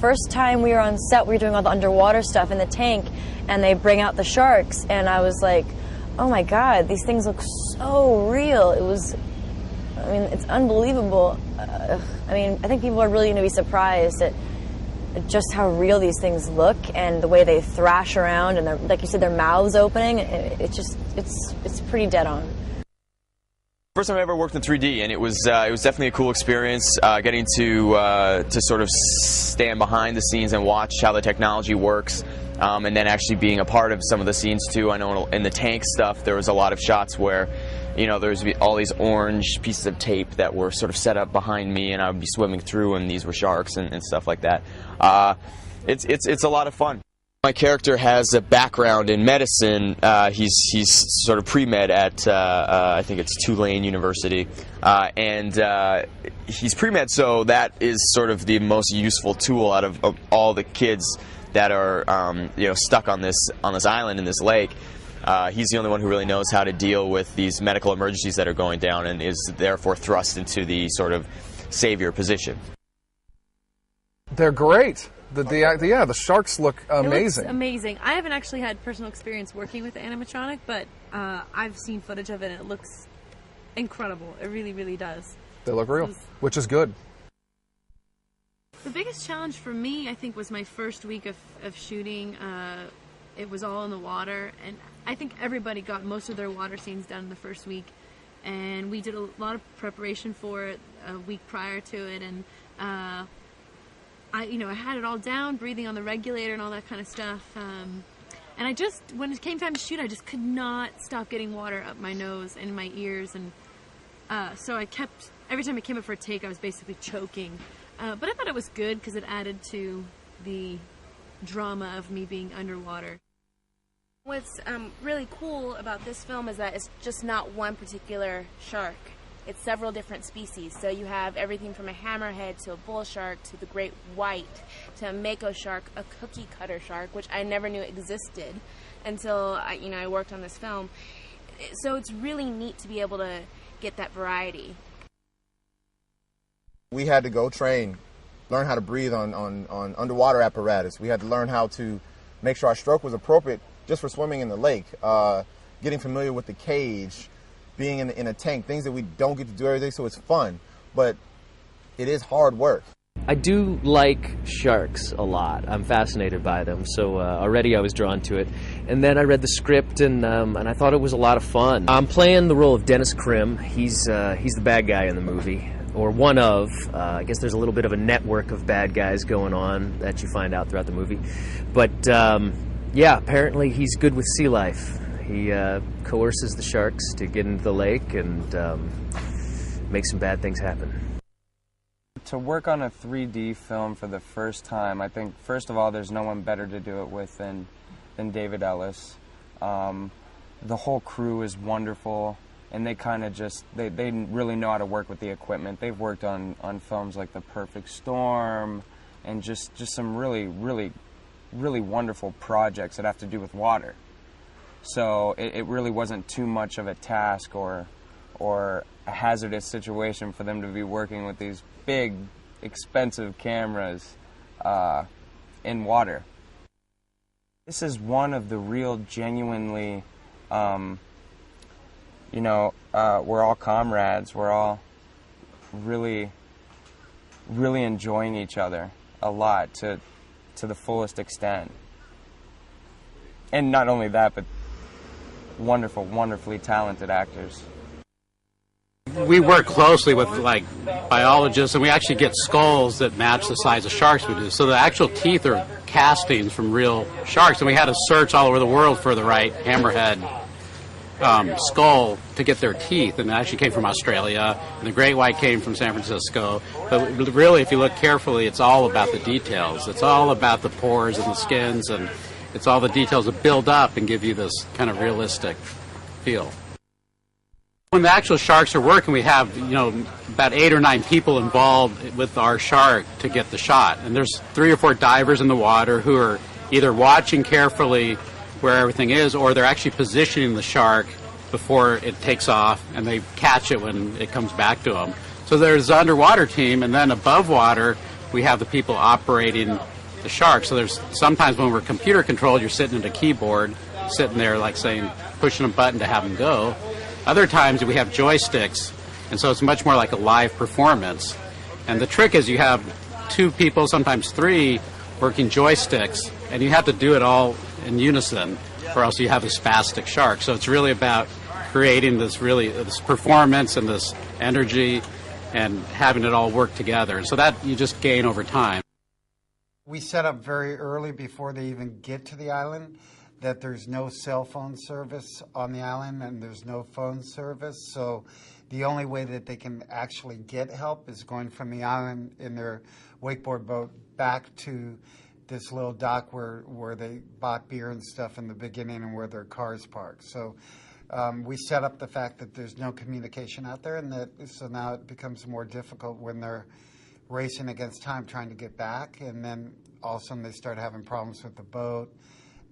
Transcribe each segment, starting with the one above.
first time we were on set, we were doing all the underwater stuff in the tank, and they bring out the sharks, and I was like, oh my God, these things look so real. It was, I mean, it's unbelievable. I mean, I think people are really going to be surprised at just how real these things look and the way they thrash around, and like you said, their mouths opening. It's pretty dead on. First time I ever worked in 3D, and it was definitely a cool experience, getting to sort of stand behind the scenes and watch how the technology works, and then actually being a part of some of the scenes too. I know in the tank stuff there was a lot of shots where, you know, there's all these orange pieces of tape that were sort of set up behind me, and I would be swimming through, and these were sharks and stuff like that. It's a lot of fun. My character has a background in medicine. He's sort of pre-med at I think it's Tulane University, and he's pre-med, so that is sort of the most useful tool out of all the kids that are you know, stuck on this island in this lake. He's the only one who really knows how to deal with these medical emergencies that are going down, and is therefore thrust into the sort of savior position. They're great. The sharks look amazing. It looks amazing. I haven't actually had personal experience working with the animatronic, but I've seen footage of it, and it looks incredible. It really, really does. They look real, which is good. The biggest challenge for me, I think, was my first week of shooting. It was all in the water, and I think everybody got most of their water scenes done in the first week, and we did a lot of preparation for it a week prior to it, and I had it all down, breathing on the regulator and all that kind of stuff. And when it came time to shoot, I just could not stop getting water up my nose and my ears, and so every time I came up for a take, I was basically choking. But I thought it was good because it added to the drama of me being underwater. What's really cool about this film is that it's just not one particular shark. It's several different species. So you have everything from a hammerhead to a bull shark to the great white to a mako shark, a cookie cutter shark, which I never knew existed until I worked on this film. So it's really neat to be able to get that variety. We had to go train, learn how to breathe on underwater apparatus. We had to learn how to make sure our stroke was appropriate just for swimming in the lake, getting familiar with the cage, being in a tank, things that we don't get to do every day, so it's fun, but it is hard work. I do like sharks a lot. I'm fascinated by them, so already I was drawn to it. And then I read the script, and I thought it was a lot of fun. I'm playing the role of Dennis Krim. He's the bad guy in the movie, or one of. I guess there's a little bit of a network of bad guys going on that you find out throughout the movie. But yeah, apparently he's good with sea life. He coerces the sharks to get into the lake and make some bad things happen. To work on a 3D film for the first time, I think, first of all, there's no one better to do it with than David Ellis. The whole crew is wonderful, and they kind of they really know how to work with the equipment. They've worked on films like The Perfect Storm and just some really, really, really wonderful projects that have to do with water. So it really wasn't too much of a task or a hazardous situation for them to be working with these big, expensive cameras in water. This is one of the real genuinely, we're all comrades. We're all really, really enjoying each other a lot to the fullest extent. And not only that, but wonderful, wonderfully talented actors. We work closely with biologists, and we actually get skulls that match the size of sharks we do. So the actual teeth are castings from real sharks, and we had to search all over the world for the right hammerhead skull to get their teeth, and it actually came from Australia, and the great white came from San Francisco. But really, if you look carefully, it's all about the details. It's all about the pores and the skins, and it's all the details that build up and give you this kind of realistic feel. When the actual sharks are working, we have about 8 or 9 people involved with our shark to get the shot, and there's 3 or 4 divers in the water who are either watching carefully where everything is, or they're actually positioning the shark before it takes off, and they catch it when it comes back to them. So there's the underwater team, and then above water we have the people operating the shark. So there's sometimes when we're computer controlled, you're sitting at a keyboard, sitting there like saying, pushing a button to have them go. Other times we have joysticks, and so it's much more like a live performance. And the trick is you have 2 people, sometimes 3, working joysticks, and you have to do it all in unison, or else you have a spastic shark. So it's really about creating this performance and this energy and having it all work together. So that you just gain over time. We set up very early before they even get to the island that there's no cell phone service on the island and there's no phone service. So the only way that they can actually get help is going from the island in their wakeboard boat back to this little dock where they bought beer and stuff in the beginning and where their cars parked. So we set up the fact that there's no communication out there, and so now it becomes more difficult when they're racing against time trying to get back, and then all of a sudden they start having problems with the boat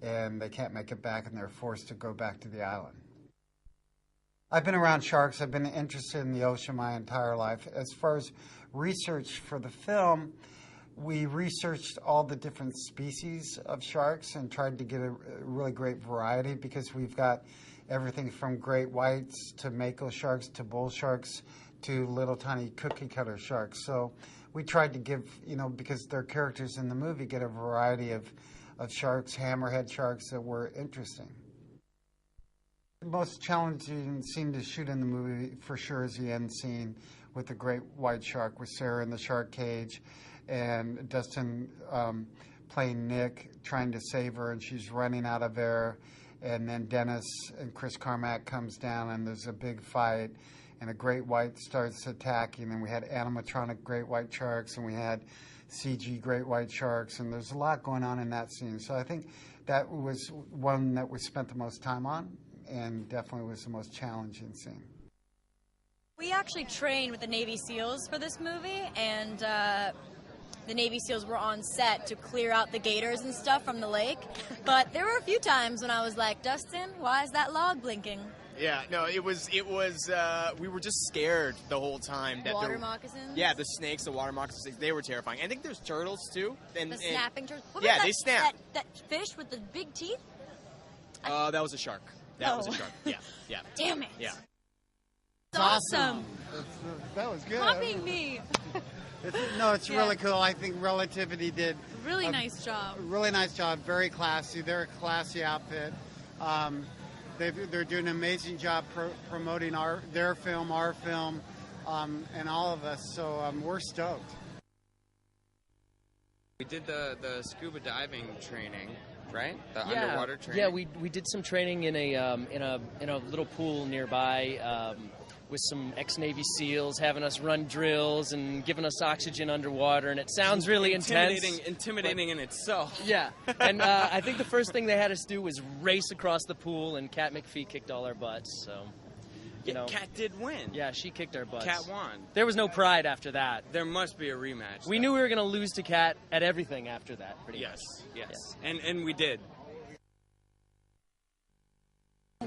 and they can't make it back and they're forced to go back to the island. I've been around sharks. I've been interested in the ocean my entire life. As far as research for the film, we researched all the different species of sharks and tried to get a really great variety, because we've got everything from great whites to mako sharks to bull sharks to little tiny cookie cutter sharks. So we tried to give, because their characters in the movie, get a variety of sharks, hammerhead sharks that were interesting. The most challenging scene to shoot in the movie for sure is the end scene with the great white shark, with Sarah in the shark cage and Dustin playing Nick, trying to save her, and she's running out of air. And then Dennis and Chris Carmack comes down, and there's a big fight, and a great white starts attacking. And we had animatronic great white sharks, and we had CG great white sharks, and there's a lot going on in that scene. So I think that was one that we spent the most time on, and definitely was the most challenging scene. We actually trained with the Navy SEALs for this movie, and the Navy SEALs were on set to clear out the gators and stuff from the lake. But there were a few times when I was like, Dustin, why is that log blinking? Yeah, no, it was, we were just scared the whole time. That Water moccasins? Yeah, the snakes, the water moccasins, they were terrifying. I think there's turtles, too. The snapping turtles? What yeah, about they snap. That fish with the big teeth? That was a shark. That was a shark, yeah. Damn it. Yeah. Awesome. That was good. Copying me. It's really cool. I think Relativity did Really nice job. really nice job. Very classy. They're a classy outfit. They're doing an amazing job promoting their film, our film, and all of us. So we're stoked. We did the scuba diving training, right? The underwater training. Yeah, we did some training in a little pool nearby. With some ex-Navy SEALs having us run drills and giving us oxygen underwater, and it sounds really intimidating in itself. Yeah, and I think the first thing they had us do was race across the pool, and Kat McPhee kicked all our butts. So, Kat did win. Yeah, she kicked our butts. Kat won. There was no pride after that. There must be a rematch. We knew we were going to lose to Kat at everything after that. Pretty much. Yes. And we did.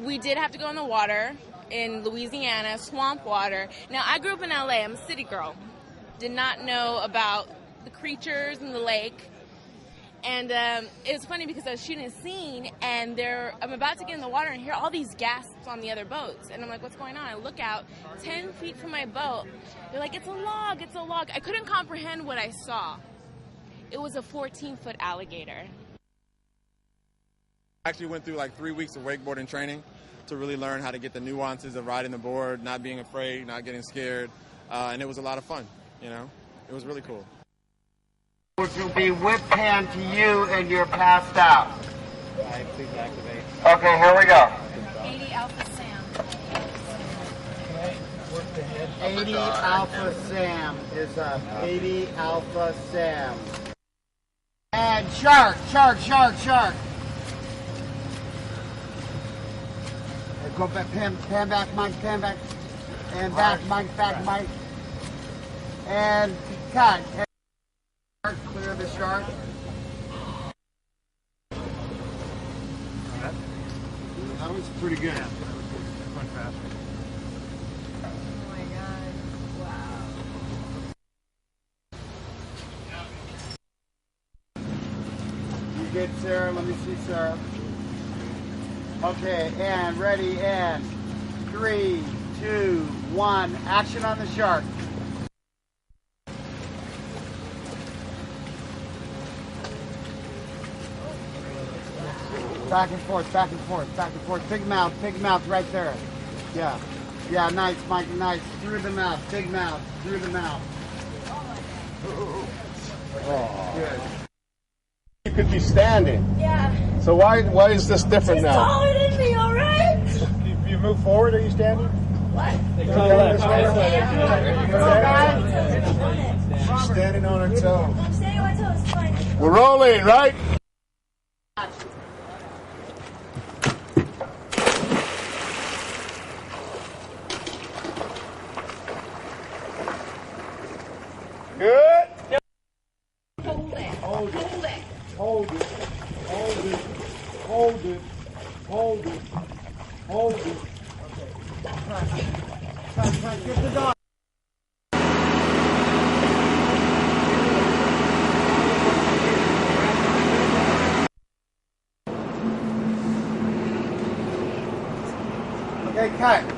We did have to go in the water in Louisiana, swamp water. Now, I grew up in LA. I'm a city girl. Did not know about the creatures in the lake. And it was funny because I was shooting a scene, and I'm about to get in the water and hear all these gasps on the other boats. And I'm like, what's going on? I look out, 10 feet from my boat. They're like, it's a log, it's a log. I couldn't comprehend what I saw. It was a 14-foot alligator. Actually went through like 3 weeks of wakeboarding training to really learn how to get the nuances of riding the board, not being afraid, not getting scared, and it was a lot of fun, It was really cool. Which will be whipped hand to you, and you're passed out. Right, please activate. Okay, here we go. 80 Alpha Sam. 80 Alpha Sam is up. 80 Alpha Sam. And shark. Go back, pan back, Mike, pan back. And back, Mike, back, Mike. And cut. Clear the shark. That was pretty good. Went fast. Oh my God. Wow. good, Sarah. Let me see, Sarah. Okay, and ready, and 3, 2, 1. Action on the shark. Back and forth, back and forth, back and forth. Big mouth right there. Yeah. Yeah, nice, Mike, nice. Through the mouth, big mouth, through the mouth. Oh. Good. You could be standing. Yeah. So why is this different now? Taller than me, all right? You move forward, are you standing? What? She's standing on her toes. I'm standing on my toes, it's fine. We're rolling, right? Good. Hold it. Hold it. Hold it. Hold it. Hold it. Hold it. Hold it. Okay. Time. Get the dog. Okay, cut.